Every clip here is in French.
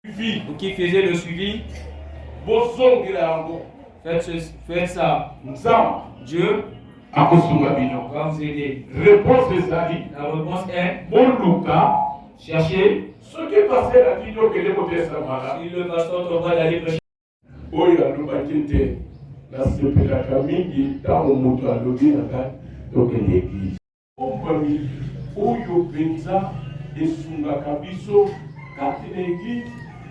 Vous qui faisiez le suivi, faites ça. Dieu va vous aider. La réponse est cherchez. Si le pasteur te voit d'aller prêcher.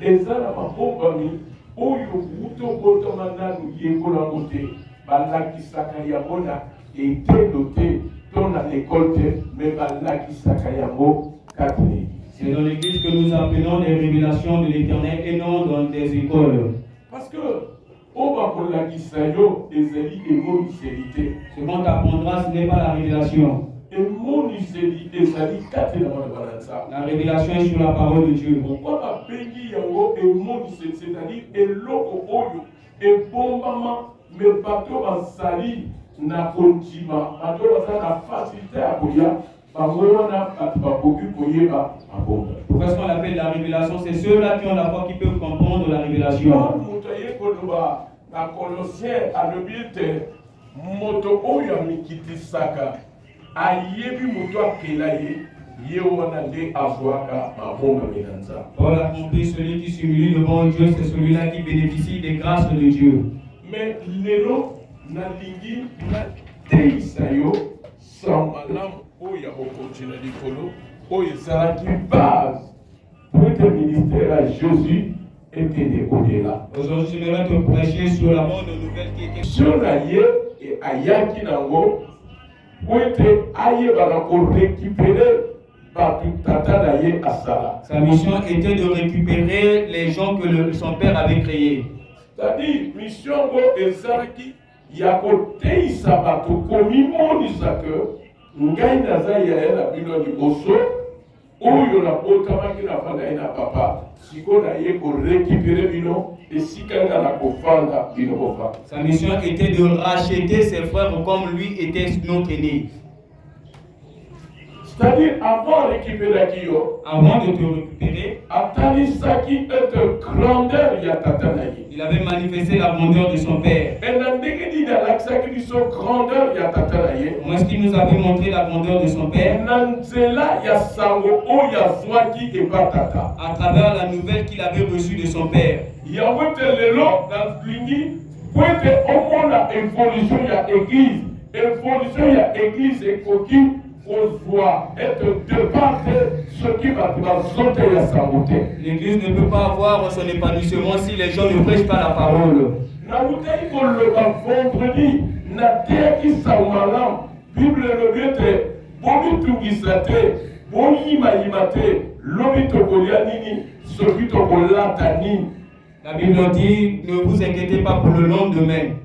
ezala mabombami oyo buto botama nanu yekola mote balakisaka yango na etelo te to na l'école te mais balakisaka yango kati na église. C'est dans l'église que nous appelons les révélations de l'Éternel et non dans des écoles. Parce que on va kolakisa yo ezali emoniseli te. Ce qu'on t'apprendra, ce n'est pas la révélation. La révélation est sur la parole de Dieu. Pourquoi c'est-à-dire eloko oyo ebombama me bato basali na kontima bato basala na facilité ya koya bamona bato bakoki koyeba mabomba. Pourquoi est-ce qu'on l'appelle la révélation? C'est ceux-là qui ont la foi qui peuvent comprendre la révélation. Na Colossiens alobite moto oyo amikitisaka ayebi moto akela ye ye wana nde azwaka mabomba menanza. Paul a compris, celui qui s'humilie devant Dieu, c'est celui-là qui bénéficie des grâces de Dieu. Mais lelo nalingi na teisa yo samalam oyo bokontina likolo oyo ezalaki base pour être ministère à Jésus. Aujourd'hui, je vais te prêcher sur la bonne nouvelle qui était sur la et ayaki nango pour être aye banako récupérer sa mission était de récupérer les gens que son père avait créés. C'est-à-dire mission go ezaki ya koteisa bato komimonisa que ngai naza ya na bino liboso oyo na botamaki na fanda na papa siko na ye ko récupérer bino esika na kofanda bino kofanda. Sa mission était de racheter ses frères comme lui était notre aîné. C'est-à-dire avant de récupérer il avait manifesté la grandeur de son père. Comment est-ce qu'il nous avait montré la grandeur de son père? À travers la nouvelle qu'il avait reçue de son père. L'église ne peut pas avoir son épanouissement si les gens ne prêchent pas la parole. La Bible dit, ne vous inquiétez pas pour le lendemain.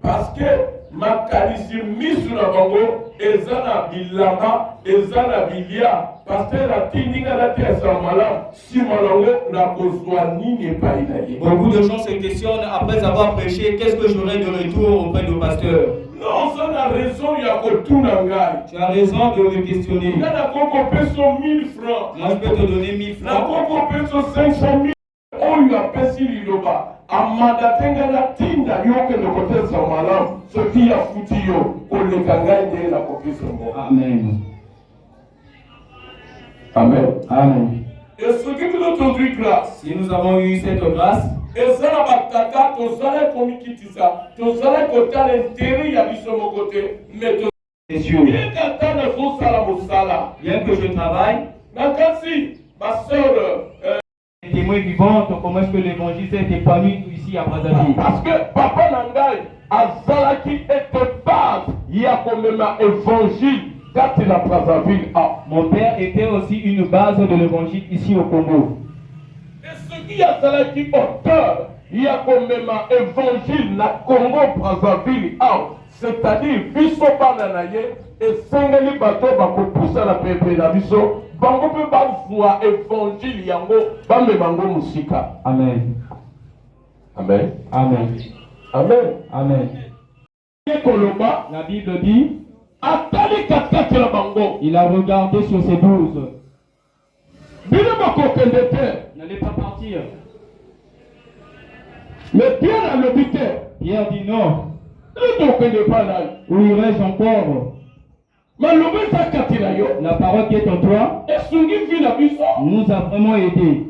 Parce que makalisi misu na bango ezana bilamba ezana bilia parce que la tindinga la tesa mala si malongo na kozwa nini epai na ye. Beaucoup de gens se questionnent après avoir prêché, qu'est-ce que j'aurai de retour auprès du pasteur? Non, ça n'a raison ya kotuna ngai. Tu as raison de me questionner. Na koko peso 1000 francs. Moi je peux te donner 1000 francs. Na koko peso 500 000. Oyo apesi liloba amanda tenga na tinda yoke no kotesa malamu soki ya futi yo koleka ngai nde na kopesa ngo. Amen. Amen. Amen. Et ce qui nous donne grâce. Si nous avons eu cette grâce, et ça la bataka tozala komikitisa tozala kotala intérêt ya biso mokote mais bien que je travaille, nakasi ma sœur témoin vivant, comment est-ce que l'évangile s'est épanoui ici à Brazzaville? Parce que papa Nangai azalaki était base ya komema évangile kati na Brazzaville. Mon père était aussi une base de l'évangile ici au Congo. Et ce qui azalaki auteur ya komema évangile na Congo Brazzaville, c'est-à-dire biso bana na ye esengeli bato bakopusana pepe na biso bango pe bazwa évangile yango bambe bango musika. Amen. Amen. Amen. Amen. Amen. La Bible dit Il a regardé sur ses 12. N'allez pas partir. Mais Pierre a l'hôpital. Pierre dit non. Où irais-je encore? La parole qui est en toi nous a vraiment aidés.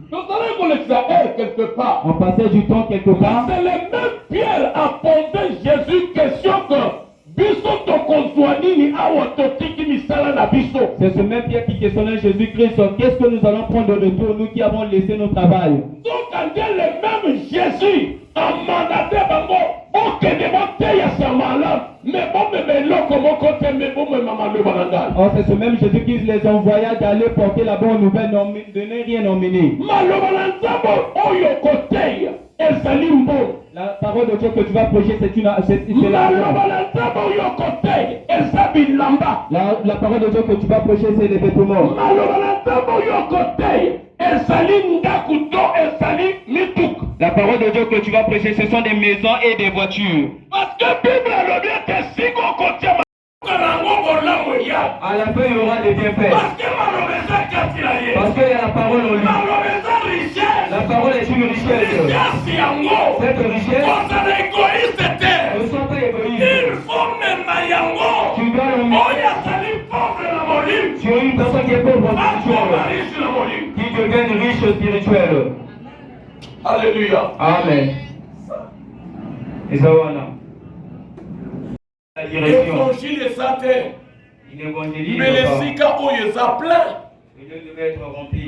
On passait du temps quelque part. C'est le même Pierre a posé Jésus question que c'est ce même Pierre qui questionnait Jésus-Christ. Qu'est-ce que nous allons prendre de retour, nous qui avons laissé notre travail? Donc, quand le même Jésus a mandaté Bango, ok, démonter à sa malade, mais bon, mais là, comment côté, mais bon, mais maman, le banangal. Oh, c'est ce même Jésus qui les envoya d'aller porter la bonne nouvelle, de ne rien emmener. La parole de Dieu que tu vas prêcher, c'est la parole de Dieu que tu vas prêcher, c'est les vêtements. La parole de Dieu que tu vas prêcher, ce sont des maisons et des voitures. Parce que Bible a dit que si on contient à la fin, il y aura des bienfaits. Parce qu'il y a la parole en lui. La parole est une richesse. Cette richesse ne sont pas égoïstes. Tu dois l'emmener. Tu es une personne qui est pauvre spirituelle, qui devient riche spirituelle. Alléluia. Amen. Et ça va là. La direction. L'évangile est certain. Mais les sika où ils sont pleins. Le lieu devait être rempli.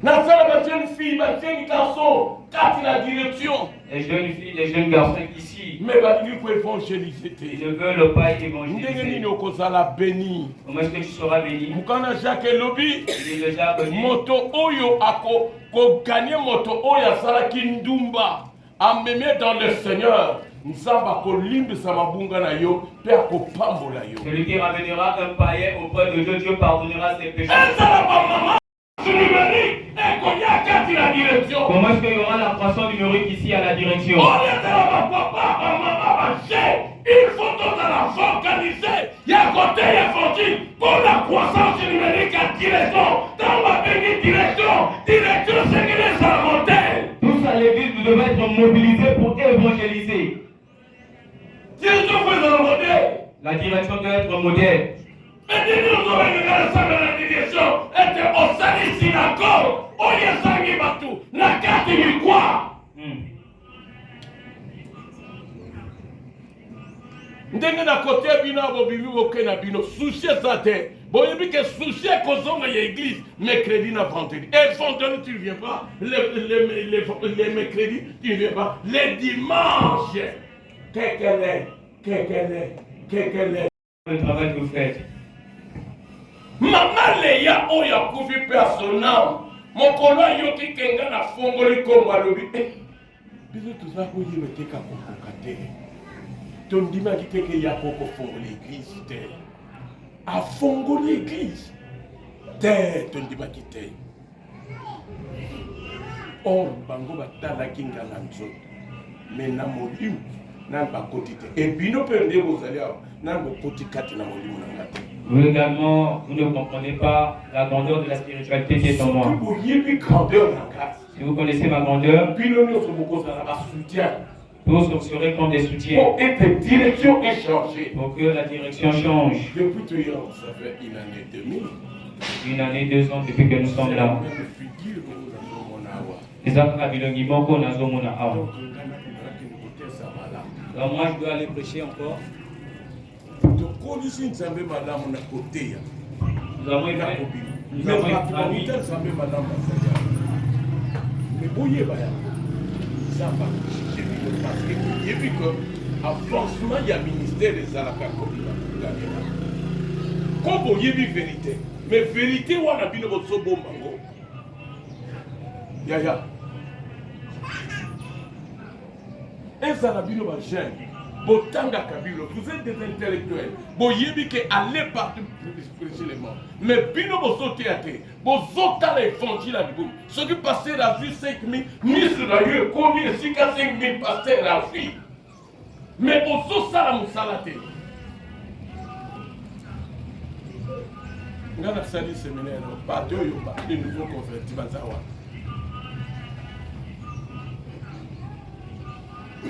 Ma jeune fille, ma jeune garçon, quand la direction. Les jeunes filles, les jeunes garçons ici. Mais ils peuvent évangéliser. Ils ne veulent pas évangéliser. Comment est-ce que tu seras béni? Mukana Jacques Lobi. Il est déjà béni. Moto Oyo ako ko gagner moto Oya Saraki Ndumba. Amener dans le Seigneur. Nzamba ko limbe samabunga na yo, pe ako pambola yo. Celui qui ramènera un païen auprès de Dieu, Dieu pardonnera ses péchés. Comment est-ce qu'il y aura la croissance numérique ici à la direction? Il faut organiser. Il y a côté évangile pour la croissance numérique à direction. Dans ma bénie direction, c'est que les montagne. Tous à l'église, nous devons être mobilisés pour évangéliser. La direction doit être modèle. Mais nous avons la direction était au service synagogue. On y a sangi batou. La carte du quoi? Ndenge na côté bino bobibi bokena bino souci ça te. Boyebi que souci kozonga ya église mercredi na vendredi. Et vendredi tu ne viens pas. Les mercredis tu ne viens pas. Les dimanches. Quel le travail que vous faites. Maman Léa oya kufi personnel. Mon collègue yoki kenga na fongoli komba lobi. Biso tuza ko yimete ka kokate. Ton dima ki teke ya koko fongo l'église te. A fongo l'église. Te ton dima ki te. Or bango batala kinga na nzoto. Mais na molimu na bakoti te. Et bino pende bozali awa na bakoti kati na molimu na ngate. Vous également, vous ne comprenez pas la grandeur de la spiritualité qui est en moi. Si vous connaissez ma grandeur, tous vous serez comme des soutiens. Pour que la direction change. Ça fait une année et demie. Une année, 2 ans depuis que nous sommes là. Alors moi, je dois aller prêcher encore. Nous avons une famille. Mais bouillez, ça va. Parce que j'ai vu que avancement, il y a ministère des Alaka comme vous avez vu vérité. Mais vérité, on a vu votre bon mango. Yaya. Et ça a vu notre jeune. Botanga Kabilo, vous êtes des intellectuels. Vous avez que aller partout prêcher les morts. Mais bino bozo théâtre, bozo ta l'évangile à vous. Ce qui passait la vie 5 000, ministre d'ailleurs, combien si 5 000 passaient la vie. mais ozosala mosala te. Nga nasali séminaire bato oyo de nouveau converti baza wana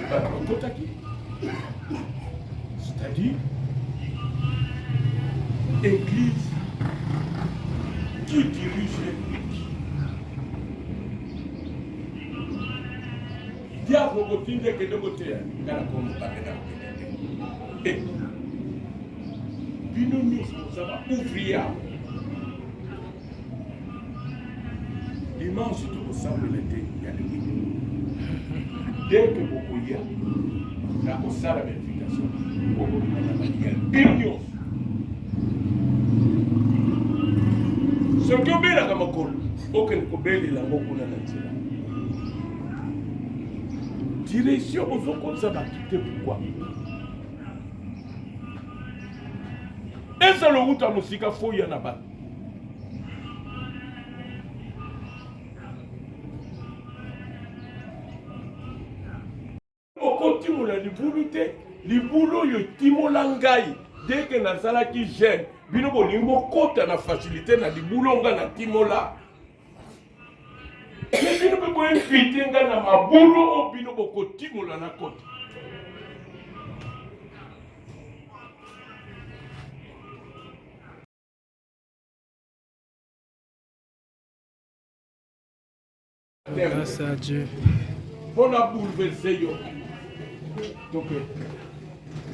bato bakotaki, c'est-à-dire église qui dirige l'église. Diable kotinde ke de côté ngala komo bakena et bino nous ça ouvrir dimanche tokosambela te ya leki dès que bokoya na kosala invitation bokomona balia bino soki obelaka makolo okende kobelela ngo kuna na nzela direction ozokonza bakite pourquoi ezala outa mosika foya na bato okotimola libulu te, libulu oyo timola ngai deke nazalaki jeune bino bolingi bokota na facilité na libulu nga na timola mais bino mpe boinvite nga na mabulu o bino bokotimola na kota. Grâce à Dieu. On a bouleversé yo. Donc,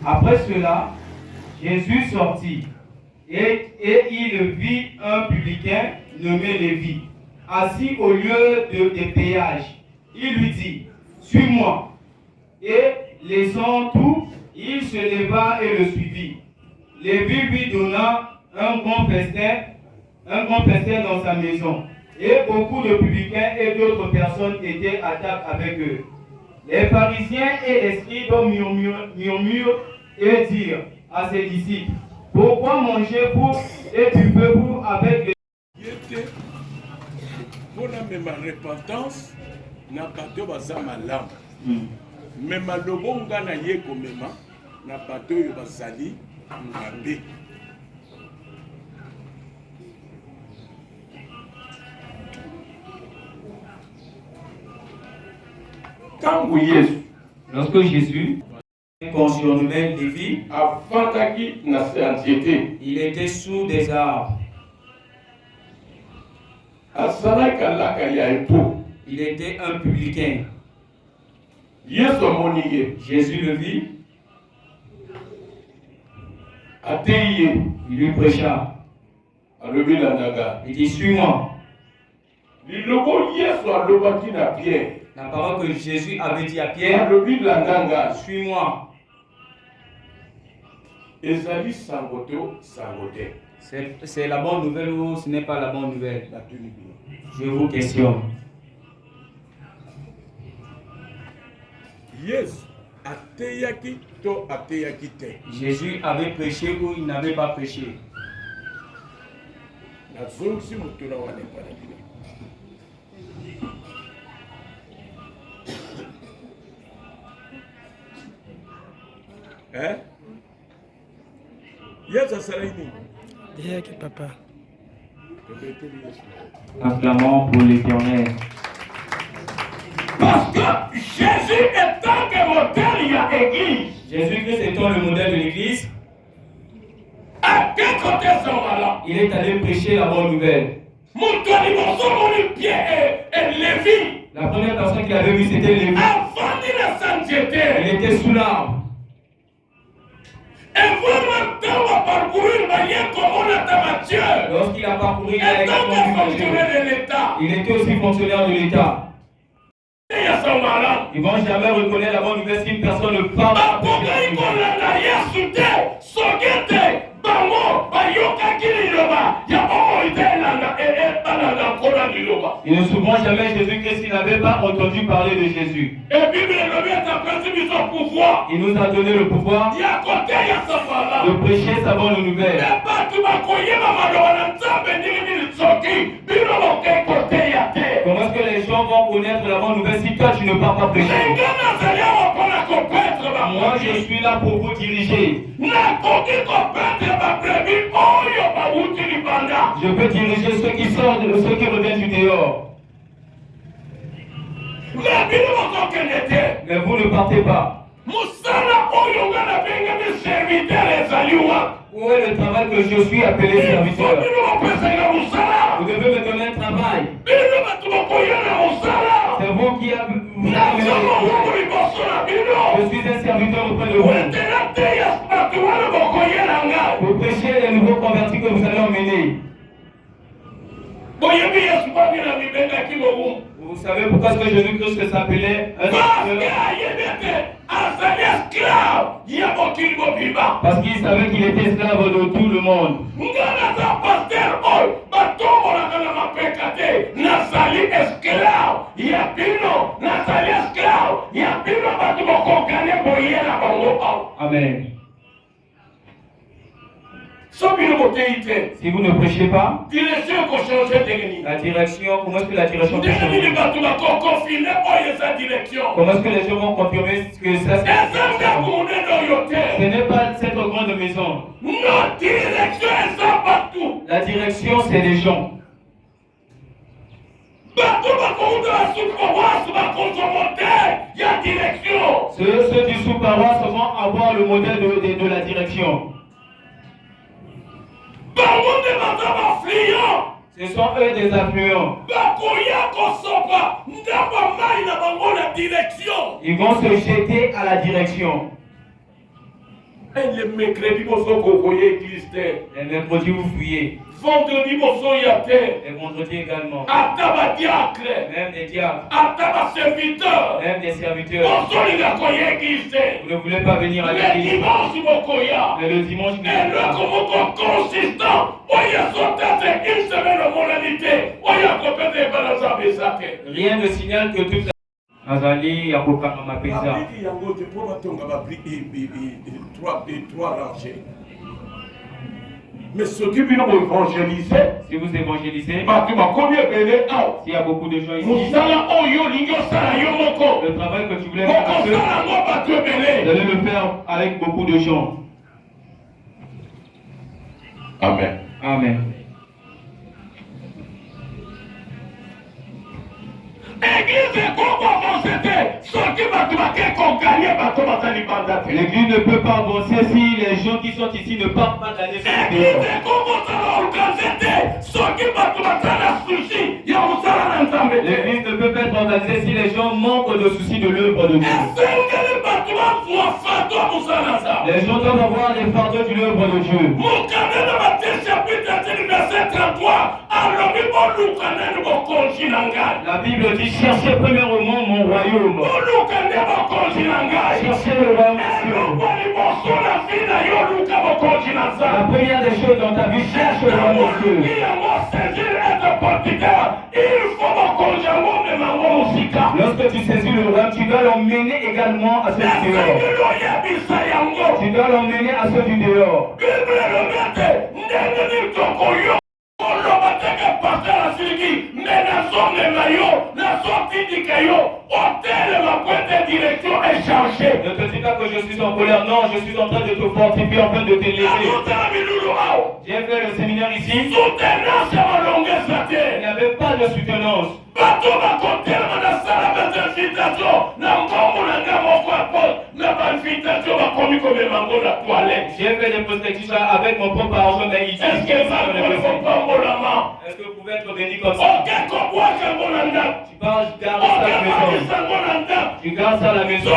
après cela, Jésus sortit et il vit un publicain nommé Lévi, assis au lieu des péages. Il lui dit, suis-moi. Et laissant tout, il se leva et le suivit. Lévi lui donna un grand festin dans sa maison. Et beaucoup de publicains et d'autres personnes étaient à table avec eux. Les pharisiens et les scribes murmurent et dirent à ses disciples, pourquoi mangez-vous et buvez-vous avec les... Pour ma repentance, n'a pas de baza malam. Mais ma lobonga na yeko mema, n'a pas de bazali ngabe. Lorsque Jésus surnommé Lévi, il était sous des arbres. Il était un publicain. Jésus le vit. Il lui prêcha. Il dit, suis-moi. La parole que Jésus avait dit à Pierre, suis-moi. C'est la bonne nouvelle ou ce n'est pas la bonne nouvelle? Je vous questionne. Jésus avait prêché ou il n'avait pas prêché? Hein? Yes, ça sera ini. Dis que papa. Acclamons pour l'Éternel. Parce que Jésus étant le modèle, il y a l'église. Jésus-Christ étant le modèle de l'église, à quel côté sont là? Il est allé prêcher la bonne nouvelle. La première personne qu'il avait vue, c'était Lévi. Il était sous l'arbre. Lorsqu'il a parcouru, il a également vu Matthieu. Il était aussi fonctionnaire de l'État. Ils ne vont jamais reconnaître la bonne nouvelle si une personne ne parle pas. Ils ne souviendront jamais Jésus-Christ s'il n'avait pas entendu parler de Jésus. Il nous a donné le pouvoir de prêcher sa bonne nouvelle. Comment est-ce que les gens vont connaître la bonne nouvelle si toi tu ne pars pas prêcher? Moi, je suis là pour vous diriger. Je peux diriger ceux qui sortent et ceux qui reviennent du dehors. Mais vous ne partez pas. Où est le travail que je suis appelé serviteur? Vous devez me donner un travail. C'est vous qui avez... Je suis un serviteur auprès de vous. Pour prêcher les nouveaux convertis que vous allez emmener. Vous savez pourquoi est-ce que Jésus-Christ s'appelait un parce qu'il savait qu'il était esclave de tout le monde. Amen. Si vous ne prêchez pas, la direction, comment est-ce que la direction peut changer? Comment est-ce que les gens vont confirmer que ça c'est... Ce n'est pas cette grande maison. La direction, c'est les gens. Ceux du sous-paroisse vont avoir le modèle de la direction. Ce sont eux des affluents. Ils vont se jeter à la direction. Les mercredis, vous fuyez. Vendredi, les vendredis également. Même des diacres. Même des serviteurs. Vous ne voulez pas venir à l'église. Mais le dimanche, rien ne signale que toute la... Azali ya kokanga mapeza. Mais ce qui vient évangéliser, si vous évangélisez, s'il y a beaucoup de gens ici, le travail que tu voulais faire, vous allez le faire avec beaucoup de gens. Amen. Amen. L'église ne peut pas avancer si les gens qui sont ici ne partent pas d'aller sur le terrain. L'église ne peut pas être organisée si les gens manquent de soucis de l'œuvre de Dieu. Les gens doivent avoir les fardeaux de l'œuvre de Dieu. La Bible dit cherchez premièrement mon royaume. Cherchez le royaume de Dieu. La première des choses dans ta vie, cherche le royaume de Dieu. Lorsque tu saisis le royaume, tu dois l'emmener également à ceux du dehors. Tu dois l'emmener à ceux du dehors. Ne te dis pas que je suis en colère, non, je suis en train de te fortifier, en train de t'élever. J'ai fait le séminaire ici. Il n'y avait pas de soutenance. J'ai fait des prospectus avec mon propre argent, mais il dit est-ce que vous pouvez être béni comme ça? Tu parles, je garde ça à la maison. Tu gardes ça à la maison.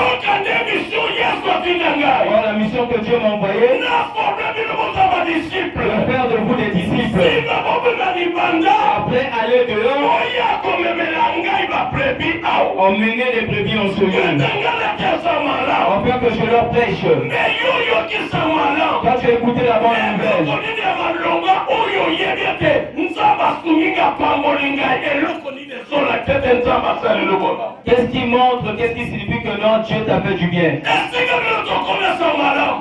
Voilà la mission que Dieu m'a envoyée. De faire de vous des disciples. Après, aller dehors. Emmener les brebis en semaine. Afin que je leur prêche. Quand tu as écouté la bonne nouvelle. Qu'est-ce qui montre, qu'est-ce qui signifie que non, Dieu t'a fait du bien?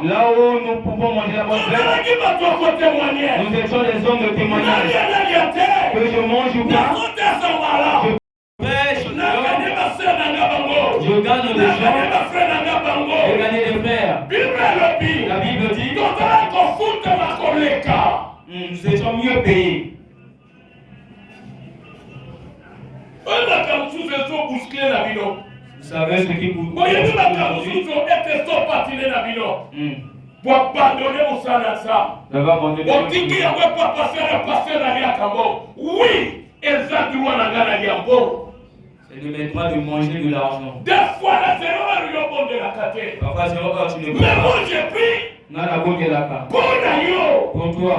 Là où nous pouvons manger la bonne graine, nous étions des hommes de témoignage. Que je mange ou pas, je prêche, je gagne des gens, je gagne des mieux payé. Vous savez ce qui vous... Oui, c'est de mes droits de manger de l'argent. Parfois, c'est vrai, tu ne peux mais moi pas. j'ai pris Pour toi.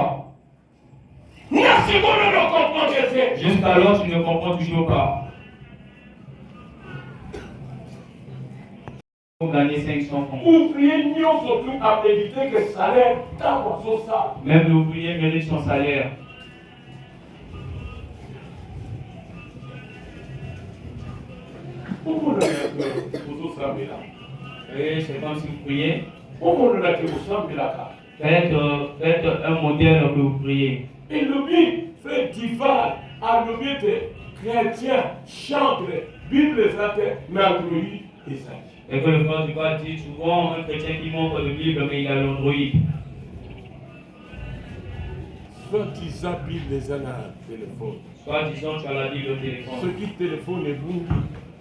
Jusqu'alors, tu ne comprends toujours pas. Pour gagner 500 francs. Même l'ouvrier mérite son salaire. Et c'est comme si vous priez. Faites un modèle que vous priez. Et le but fait dival à le but chrétien, chantre, Bible Android et ça. Et que le frère du bas dit souvent un chrétien qui montre le Bible mais il a l'Android. Soit disant Bible les a le téléphone. Soit disant tu as la Bible au téléphone. Ce qui téléphone est bungi.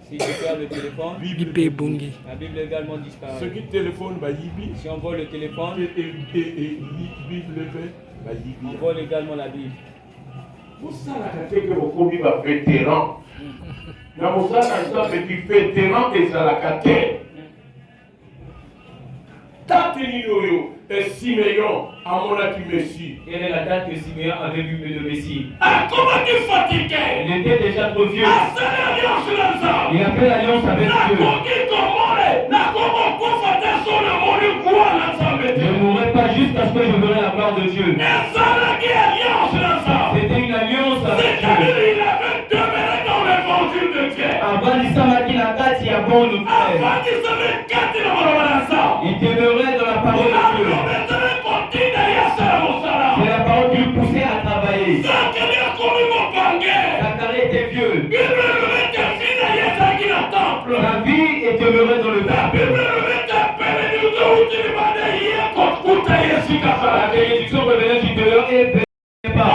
Si tu perds le téléphone, Bible est bungi. La Bible également disparaît. Ce qui téléphone va yibi. Si on vole le téléphone, et Bible fait va yibi. On vole également la Bible. Vous savez que vous commis va vétéran. Mais vous savez que tu vétéran et ça la caté. Et Siméon a mon acquis Messie. Quelle est la date que Siméon avait vu le Messie? Ah, comment tu fatigué? Il était déjà trop vieux. Ah, c'est l'alliance là. Il a fait l'alliance avec Dieu. Je ne mourrai pas jusqu'à ce que je verrai la gloire de Dieu. C'était une alliance avec Dieu. Il avait demeuré dans l'évangile de Dieu. Il demeurait dans la parole de Dieu. C'est la parole qui le poussait à travailler. Zacharie était vieux. Sa vie est demeurée dans le temple. La bénédiction revenait du dehors et ne pas.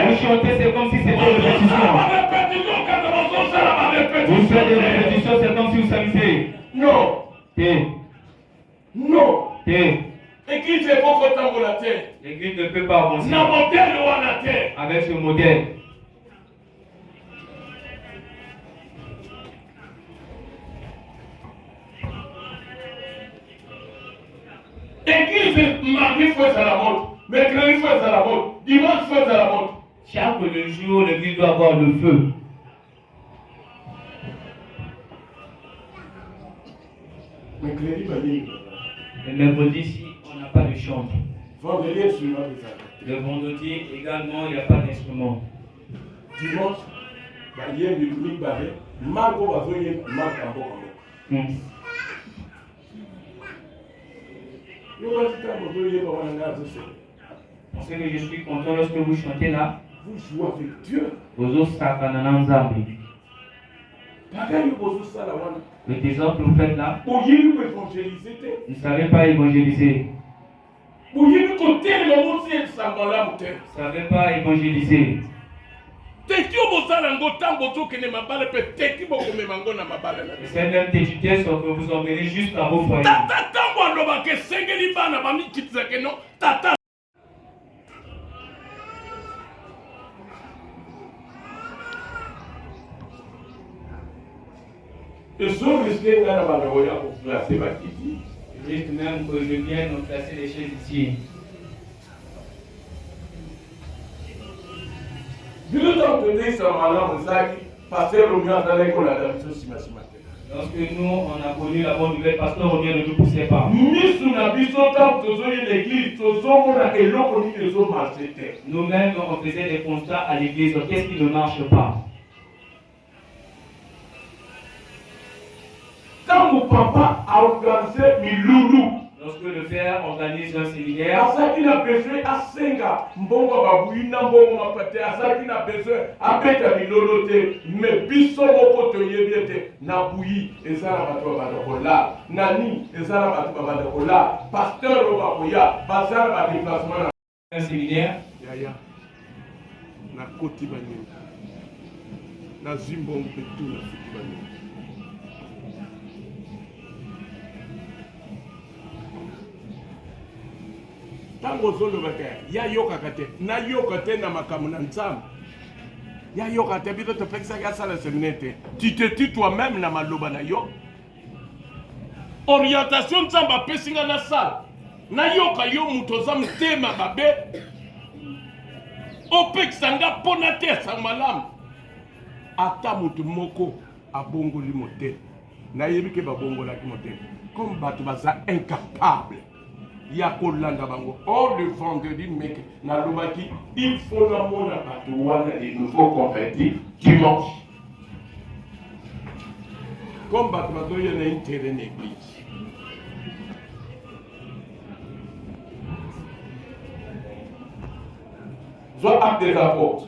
Vous chantez, c'est comme si c'était une répétition. Vous faites des répétitions, c'est comme si vous s'amusez. Non. Non. L'église ne peut pas avancer avec ce modèle. L'église, mardi fait à la mode, mercredi fait à la mode, dimanche fait à la mode. Chaque jour, l'église doit avoir le feu. Le mercredi, si on n'a pas de chant. Le vendredi également, il n'y a pas d'instrument. Dimanche, il y a du Marco va venir, Ce que je suis content lorsque vous chantez là, vous jouez avec Dieu. Le désordre que vous faites là, vous ne savez pas évangéliser. Vous ne savez pas évangéliser. C'est même têtutesse que vous emmenez juste à vos foyers. Et sont risqués dans la Balaoya pour placer ma kiti. Juste même que je vienne me placer les chaises ici. Lorsque nous, on a connu la bonne nouvelle, pasteur Romier ne nous poussait pas. Nous-mêmes, on faisait des constats à l'église. Qu'est-ce qui ne marche pas? Quand mon papa a organisé Miloulou, lorsque le père organise un séminaire, il a besoin à Senga, Mbongo Babouina, Mbongo Mapate, il a besoin à Beta Milolote, mais Bissot Mokoto Yébiete, Nabouyi, et Zarabato Badakola, Nani, et Zarabato Badakola, Pasteur Obakoya, Bazar Badiklasman. Un séminaire. Yaya. Na koti banini. Na zimbongo betu na futi banini. Tango ozolobaka ya yokaka te na yoka te na makambo na nzambe ya yoka te bino topekisaki asala séminaire te tu te tues toi-même na maloba na yo orientation nzambe apesi nga nasala nayoka yo moto oza motema babe opekisa nga mpona te esanga malamu ata moto moko abongoli motema nayebi ke babongolaki motema comme bato baza incapable ya kolanda bango. Or le vendredi mec nalobaki il faut namona bato wana les nouveaux convertis dimanche comme bato bazoya na intérêt na église. Soit acte des apôtres.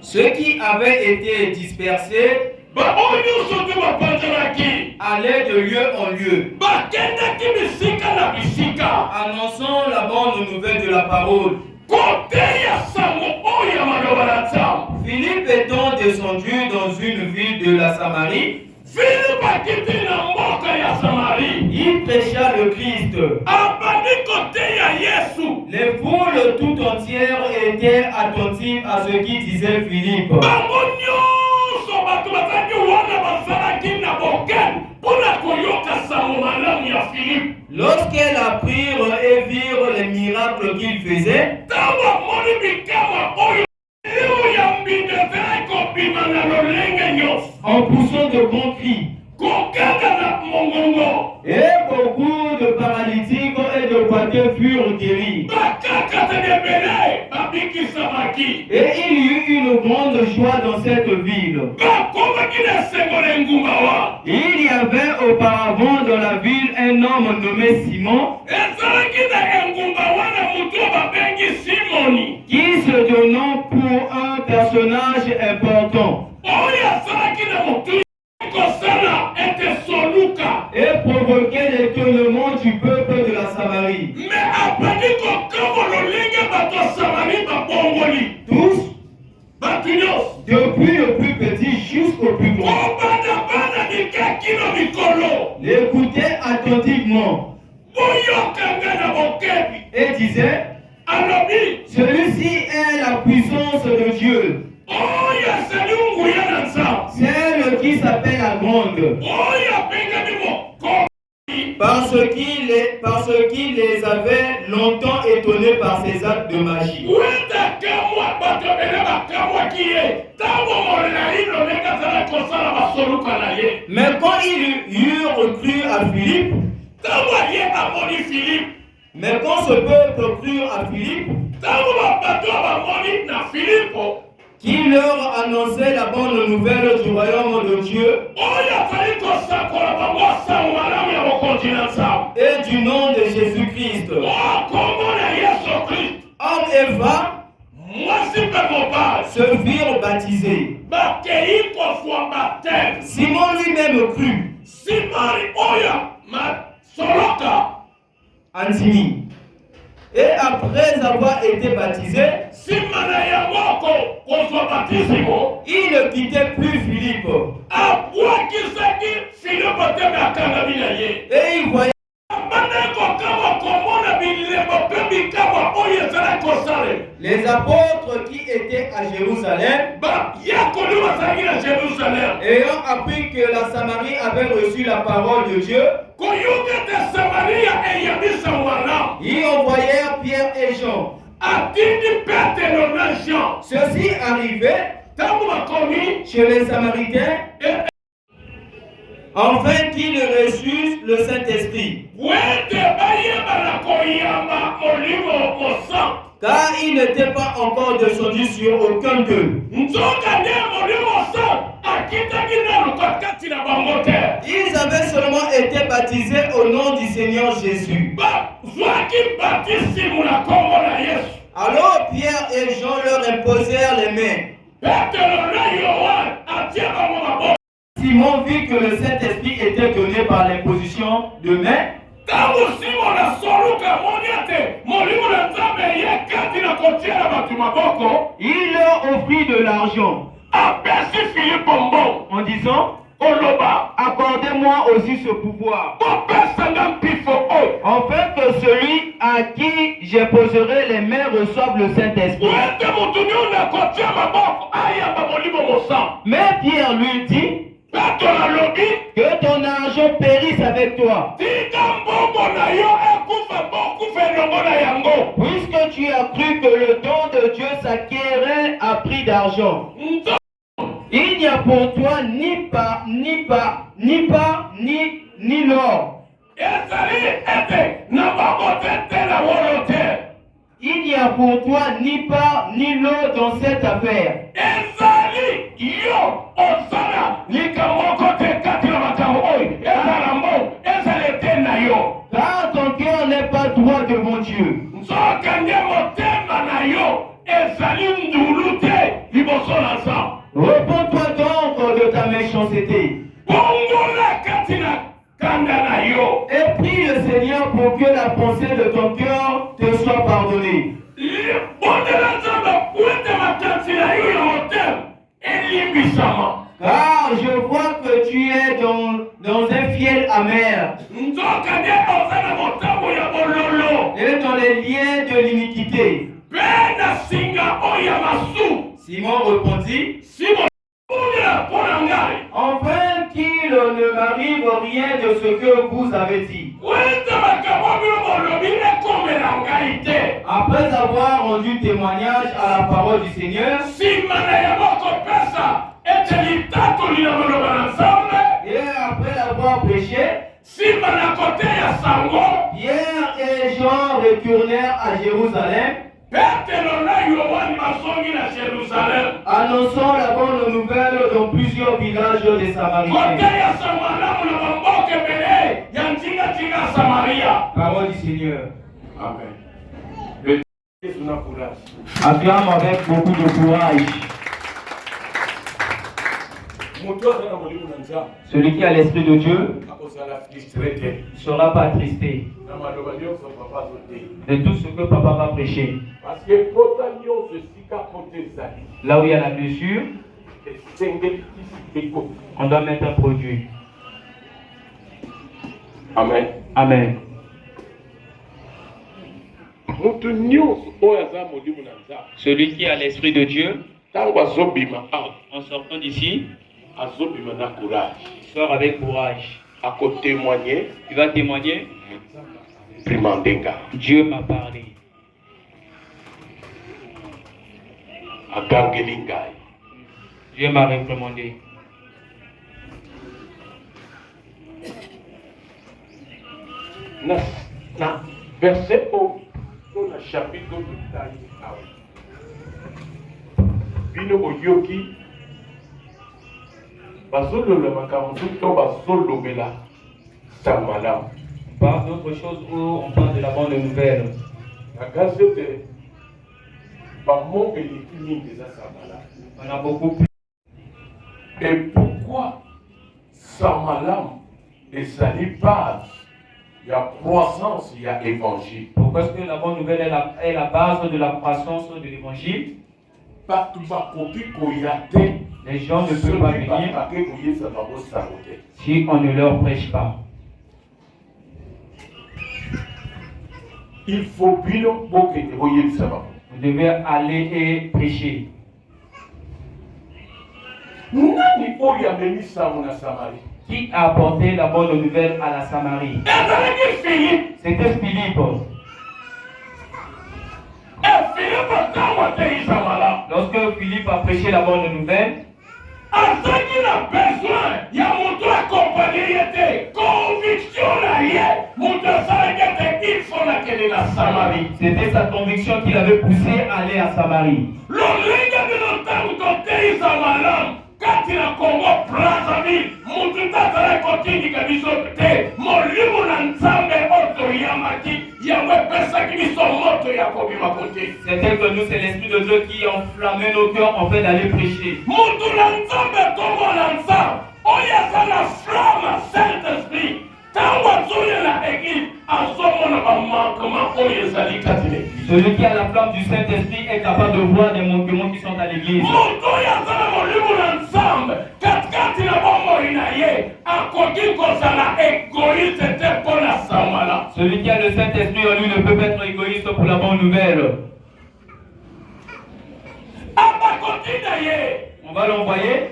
Ceux qui avaient été dispersés allaient de lieu en lieu, annonçant la bonne nouvelle de la parole. Philippe étant descendu dans une ville de la Samarie, il prêcha le Christ. Les foules tout entières étaient attentives à ce qu'il disait Philippe. Lorsqu'elles apprirent et virent les miracles qu'il faisait, en poussant de grands cris, et beaucoup de paralytiques et de boiteux furent guéris. Et il y eut une grande joie dans cette ville. Il y avait auparavant dans la ville un homme nommé Simon, qui se donnant pour un personnage important et provoquait l'étonnement du peuple de la Samarie. Tous, depuis le plus petit jusqu'au plus grand, l'écoutaient attentivement et disaient: celui-ci est la puissance de Dieu, celle qui s'appelle la grande, parce qu'il les avait longtemps étonnés par ses actes de magie. Mais quand ils eurent cru à Philippe, mais quand ce peuple crut à Philippe, qui leur annonçait la bonne nouvelle du royaume de Dieu et du nom de Jésus-Christ, hommes et femmes se firent baptiser. Simon lui-même crut. Antimi. Et après avoir été baptisé, il ne quittait plus Philippe. Et il voyait les apôtres qui étaient à Jérusalem, ayant appris que la Samarie avait reçu la parole de Dieu, ils envoyèrent Pierre et Jean. Ceci arrivait chez les Samaritains, afin qu'ils reçussent le Saint-Esprit. Car il n'était pas encore descendu sur aucun d'eux. Ils avaient seulement été baptisés au nom du Seigneur Jésus. Alors Pierre et Jean leur imposèrent les mains. Simon vit que le Saint-Esprit était donné par l'imposition de mains. Tangu Simon asoluka moniate, molimo na nzambe ye kati na kotiela batu maboko. Il leur offrit de l'argent. Apesi Philippe Mbon en disant, Oloba, accordez-moi aussi ce pouvoir, afin que celui à qui je poserai les mains reçoive le Saint-Esprit. Mais Pierre lui dit, que ton argent périsse avec toi, puisque tu as cru que le don de Dieu s'acquérait à prix d'argent. Il n'y a pour toi ni l'or. Il n'y a pour toi ni part ni l'or dans cette affaire. Car ton cœur n'est pas droit devant Dieu. Réponds-toi donc de ta méchanceté. Et prie le Seigneur pour que la pensée de ton cœur te soit pardonnée. Car je vois que tu es dans un fiel amer et dans les liens de l'iniquité. Simon répondit, enfin qu'il ne m'arrive rien de ce que vous avez dit. Après avoir rendu témoignage à la parole du Seigneur, et après avoir prêché, Pierre et Jean retournèrent à Jérusalem, annonçant la bonne nouvelle dans plusieurs villages des Samaritains. Parole du Seigneur. Amen. Acclame avec beaucoup de courage. Celui qui a l'esprit de Dieu ne sera pas attristé de tout ce que papa va prêcher. Là où il y a la blessure, on doit mettre un produit. Amen. Amen. Celui qui a l'esprit de Dieu, en sortant d'ici, sort avec courage. Tu vas témoigner. Dieu m'a parlé. Dieu m'a réprimandé. Verset au chapitre Bino Oyoki Bazolo Makamuto Bazolo Bela Samalam. On parle d'autre chose où on parle de la bonne nouvelle. La gazette Bamon et les films des Samalam. On a beaucoup plus. Et pourquoi Samalam et Salibas? Il y a croissance, il y a évangile. Pourquoi est-ce que la bonne nouvelle est la base de la croissance de l'évangile? Les gens ne peuvent pas venir si on ne leur prêche pas. Il faut bien Vous devez aller et prêcher. Qui a apporté la bonne nouvelle à la Samarie? C'était Philippe. Lorsque Philippe a prêché la bonne nouvelle, c'était sa conviction qu'il avait poussé à aller à Samarie. C'était que nous, c'est l'Esprit de Dieu qui enflammait nos cœurs en fait d'aller prêcher. Celui qui a la flamme du Saint-Esprit est capable de voir des manquements qui sont à l'église. Celui qui a le Saint-Esprit en lui ne peut pas être égoïste pour la bonne nouvelle. On va l'envoyer.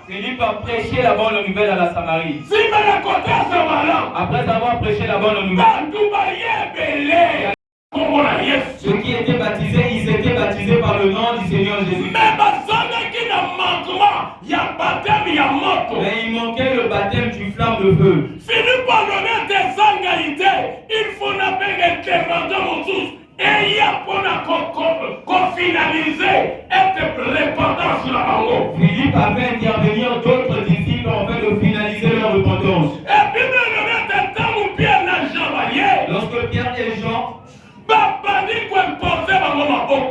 Philippe a prêché la bonne nouvelle à la Samarie. Après avoir prêché la bonne nouvelle, ceux qui étaient baptisés, ils étaient baptisés par le nom du Seigneur Jésus. Mais il manquait le baptême du flamme de feu. Philippe avait intervenir d'autres disciples afin de finaliser leur repentance. Lorsque Pierre et Jean,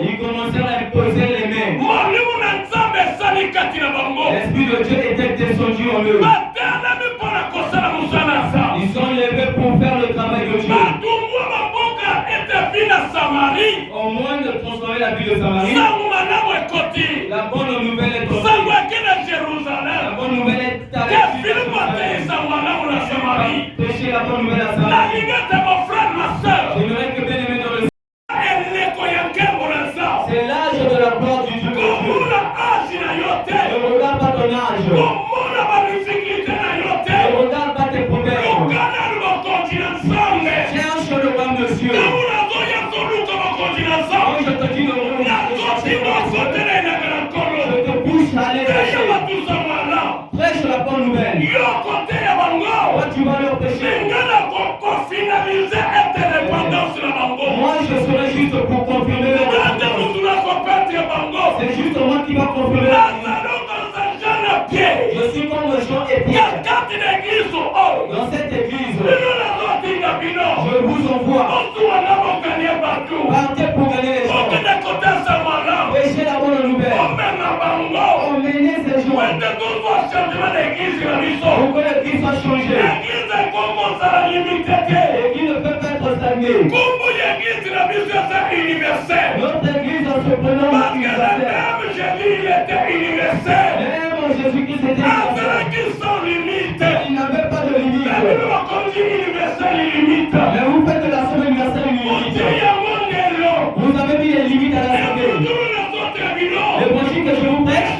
ils commencèrent à imposer les mains. L'Esprit de Dieu était descendu en eux. Ils sont levés pour faire le travail de Dieu. Au moins de transformer la ville de Samarie. La bonne nouvelle est tombée. La bonne nouvelle est allée. Prêcher la bonne nouvelle à Samarie. J'aimerais que bien aimé dans le c'est l'âge de la gloire du Dieu. Ne regarde pas ton âge. Ne regarde pas tes problèmes. Cherche le royaume de Dieu. Quand je te dis le royaume de Dieu, je te pousse à aller chercher. Prêche la bonne nouvelle. Toi tu vas leur prêcher. Moi je serai juste pour confirmer leur repentance. C'est juste moi qui va confirmer leur repentance. Je suis comme Jean et Pierre. Dans cette église, je vous envoie. Partez pour gagner les gens. Prêchez la bonne nouvelle. Emmenez ces gens. Pour que l'église soit changée. L'église ne peut pas être stagnée. Notre église en se prenant universelle. Même Jésus-Christ était universel. Il n'avait pas de limite. Mais vous faites de la semaine universelle une limite. Vous avez mis les limites à la semaine. L'évangile que je vous prêche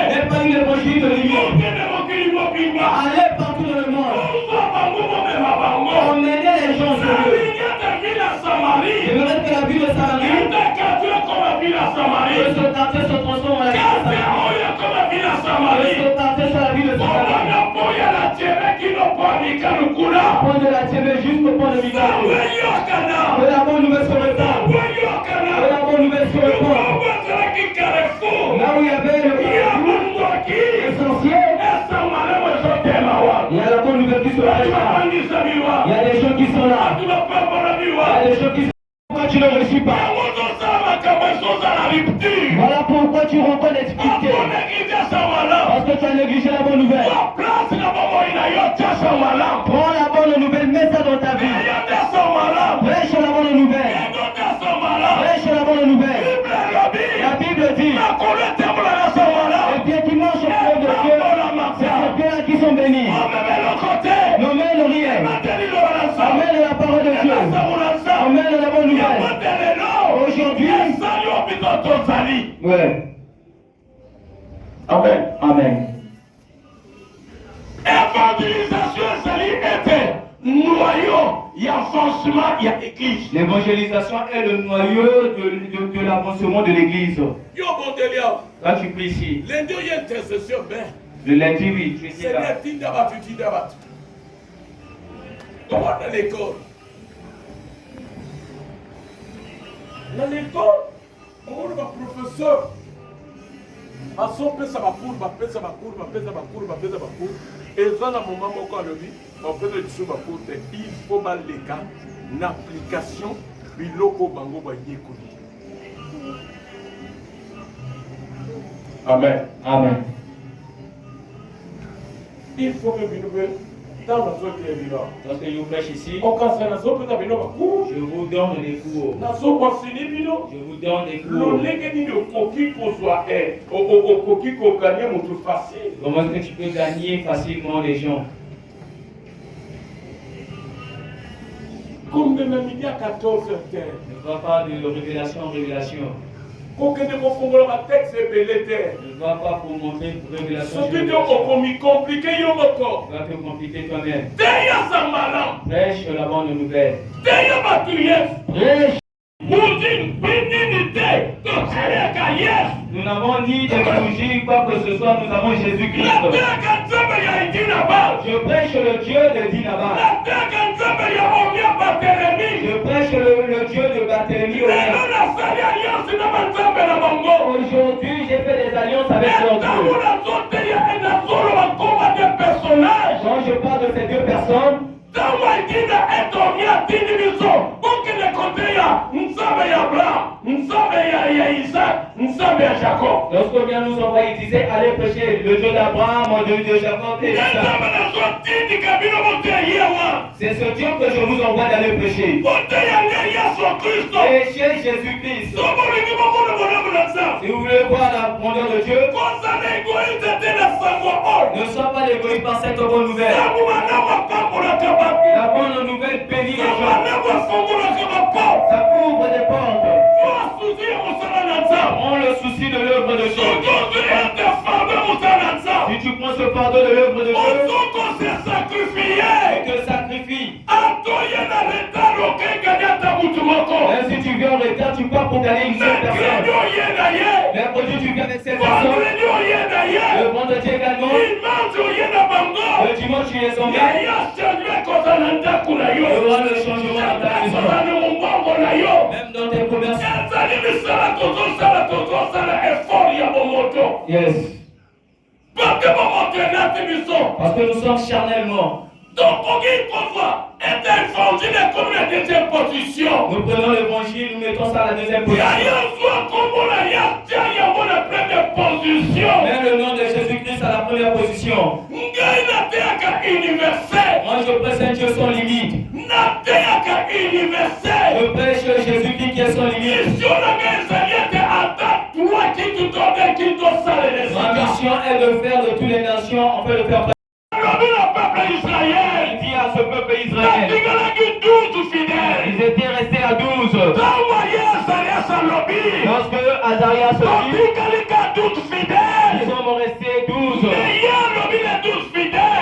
n'est pas une évangile de limite. Allez partout dans le monde. Emmenez les gens sur eux. J'aimerais que la ville de Samarie, que ce quartier se transforme en la ville de Samarie. Que ce quartier soit la ville de Samarie. Point de la Tchémé jusqu'au point de Mikado. Que la bonne nouvelle se répande. Que la bonne nouvelle se répande. Là où il y avait le essentiel, il y a la bonne nouvelle qui se répand. Il y a des gens qui sont là. Il y a des gens qui sont là. Pourquoi tu ne réussis pas? Voilà pourquoi tu rencontres les difficultés. Parce que tu as négligé la bonne nouvelle. Prends la bonne nouvelle, mets ça dans ta vie. Prêche la bonne nouvelle. Prêche la bonne nouvelle. La Bible dit, les pieds qui marchent au pied de Dieu, c'est ces pieds-là qui sont bénis. Nommez le rien. Amène la parole de Dieu. Amène la bonne nouvelle. Aujourd'hui, ouais. Amen. Amen. L'évangélisation est le noyau de l'avancement de l'église. Là, tu pries ici. Le lundi, oui, tu es ici là. Dans l'école, on a un professeur. Et dans le moment où on il faut les cas l'application biloko bango ba yekoli. Amen. Amen. Il faut que nous dans notre vivant. Lorsque je vous prêche ici, Au cas où nous avons je vous donne des cours. je Je vous donne des cours. Comment est-ce que tu peux gagner facilement les gens? Comme de la midi à 14h. Ne va pas de révélation en révélation. Ne va pas pour montrer une révélation. Tu vas compliquer toi-même. Prêche la bonne nouvelle. Prêche. Nous n'avons ni de bougie, quoi que ce soit, nous avons Jésus-Christ. Je prêche le Dieu de Dinaba. Je prêche le Dieu de Barthélemy. Aujourd'hui, j'ai fait des alliances avec leur Dieu. Quand je parle de ces deux personnes, lorsqu'on vient nous envoyer, il disait allez prêcher le Dieu d'Abraham, le Dieu de Jacob et Isaac. C'est ce Dieu que je vous envoie d'aller prêcher. Et chez Jésus-Christ. Si vous voulez voir la grandeur de Dieu, ne sois pas l'égoïste par cette bonne nouvelle. La bonne nouvelle bénit les gens. Ça ouvre des portes. Prends le souci de l'œuvre de Dieu. Si tu prends ce fardeau de l'œuvre de Dieu et que sacrifie, même si tu viens en retard, tu pars pour gagner une seule personne. Mercredi, tu viens avec cette personne. Le vendredi également. Le dimanche, tu les engages. Il y aura le changement dans ta maison. Même dans tes commerces. Yes. Parce que nous sommes charnellement. Nous prenons l'évangile, nous mettons ça à la deuxième position. Même le nom de Jésus-Christ à la première position. Moi je prêche un Dieu sans limite. Je prêche Jésus-Christ qui est sans limite. Ma mission est de faire de toutes les nations, on peut le faire. Il dit à ce peuple Israël, ils étaient restés à 12. Lorsque Azarias dit, ils sont restés 12.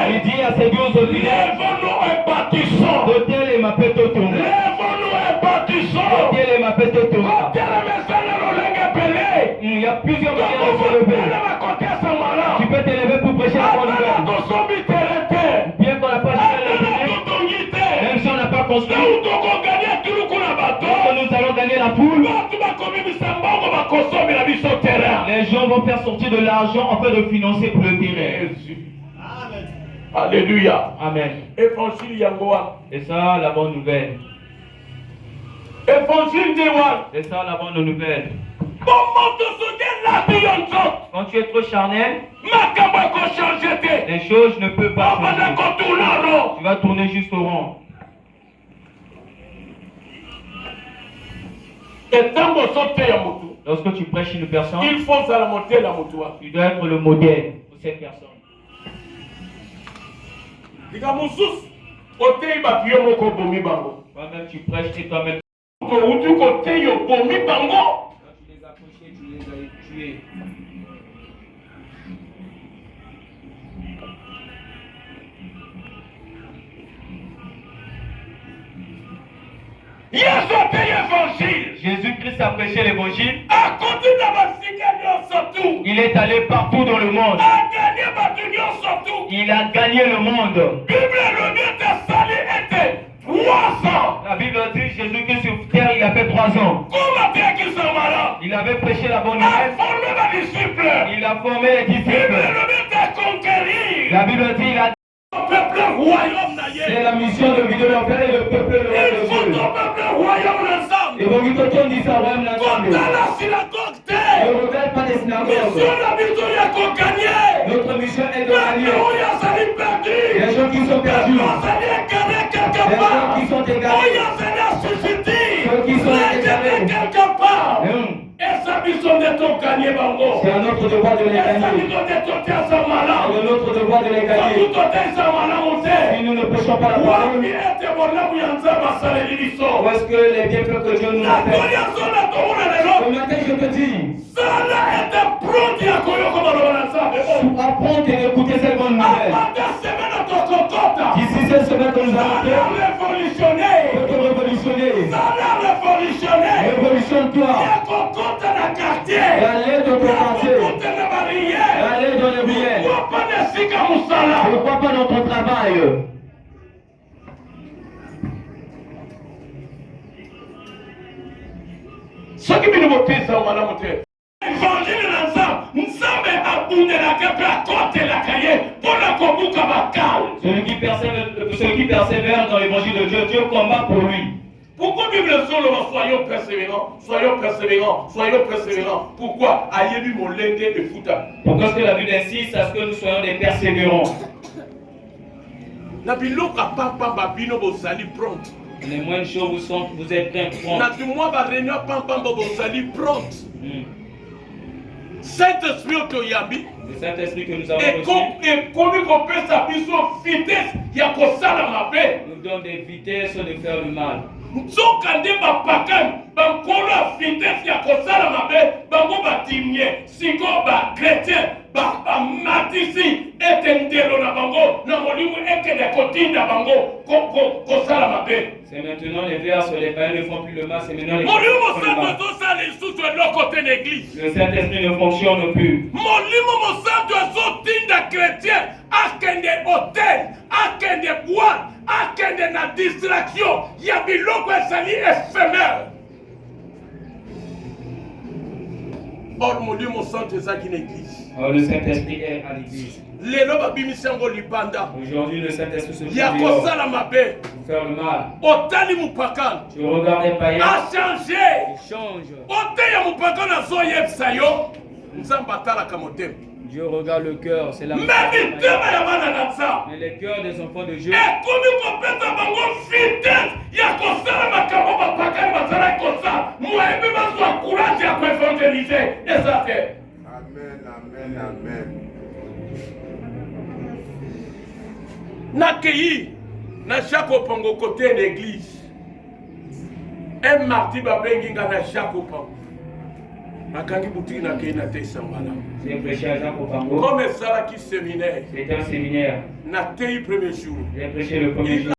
Il dit à ces 12 fidèles, dotez les mapetoto. Dotez les mapetoto. Il y a plusieurs manières de se lever. Tu peux t'élever pour prêcher la bonne nouvelle. Bien qu'on n'a pas même si on n'a pas construit, nous allons gagner la foule. Les gens vont faire sortir de l'argent afin de financer pour le terrain. Alléluia. Amen. Évangile Yangoa. C'est ça la bonne nouvelle. Évangile Dewan. C'est ça la bonne nouvelle. Quand tu es trop charnel, les choses ne peuvent pas changer. Tu vas tourner juste au rond. Lorsque tu prêches une personne, il faut tu dois être le modèle pour cette personne. Toi-même tu prêches et toi-même quand tu les as accrochés, tu les as tués. Jésus-Christ a prêché l'évangile. Il est allé partout dans le monde. Il a gagné le monde. La Bible dit Jésus-Christ sur terre, il a fait 3 ans. Il avait prêché la bonne nouvelle. Il a formé les disciples. La Bible dit il a c'est la mission de Vidéo d'enfer et le peuple le roi de Dieu. Et vous dites qu'on dit ça, ouais, ne regarde pas les synagogues. Notre mission est de gagner. gens qui sont perdus. Des gens Des gens qui sont égarés. Ceux qui sont égarés. C'est un autre devoir de les gagner. C'est notre devoir de les gagner. Si nous ne prêchons pas la parole, où est-ce que les bienfaits que Dieu nous a fait? Ce matin, je te dis, apprends et écouter cette bonne nouvelle. D'ici cette semaine que nous allons faire, de te révolutionner. Révolutionne-toi. Et allez dans ton quartier. Et allez dans le bien. Pourquoi pas dans ton travail? Ce qui vient de monter, ça, madame, monter. Évangile dans ça, nous sommes abondés la gueule à côté la cahier pour la combuka bakal. Celui qui persévère dans l'évangile de Dieu, Dieu combat pour lui. Pourquoi Bible solo soyons persévérants, soyons persévérants, soyons persévérants? Pourquoi ayez-vous mon lengue de fouta? Pourquoi est-ce que la Bible insiste à ce que nous soyons des persévérants? Na biloka papa babino bozali prompt. Les moindres choses vous êtes prêts. Na du mois ba réunion papa bozali prompt. Saint-Esprit otoyambi. Le Saint-Esprit que nous avons reçu. Et comme qu'on peut s'appuyer sur vitesse, il y a qu'on ça la mabe. Nous donne des vitesses de faire le mal. Nzokande bapakan bankolo ya vitesse ya kosala mabe bango batimie siko bakretien bamatisi ete ndelo na bango na molimo ekende kotinda bango kosala mabe. C'est maintenant les vers sur les païens ne font plus le mal, c'est maintenant les molimo santo ezosala lisusu eloko te l'église. Le Saint-Esprit ne fonctionne plus. Molimo mosanto ezotinda chrétien akende hôtel akende boîte akende na distraction ya biloko ezali éphémère. Or molimo santo ezaki na église. Or le Saint-Esprit est à l'église. Lelo babimisi yango libanda. Aujourd'hui le Saint-Esprit se ya kosala mabe pour faire le mal. Otali mupakana. Tu regardes les païens. A changé. Il change. Oteya mupakana azoyebisa yo nzambe atalaka motema. Dieu regarde le cœur, c'est la mais les cœurs des enfants de Dieu. Amen, amen, amen. Nakei na chaque opango côté l'église. Un mardi babengi nga na chaque opango. Akangi boutique na kei na te sambala. C'est prêché à Jacques Opango. Comme ça qui séminaire. C'est un séminaire. Na tei premier jour. J'ai prêché le premier jour.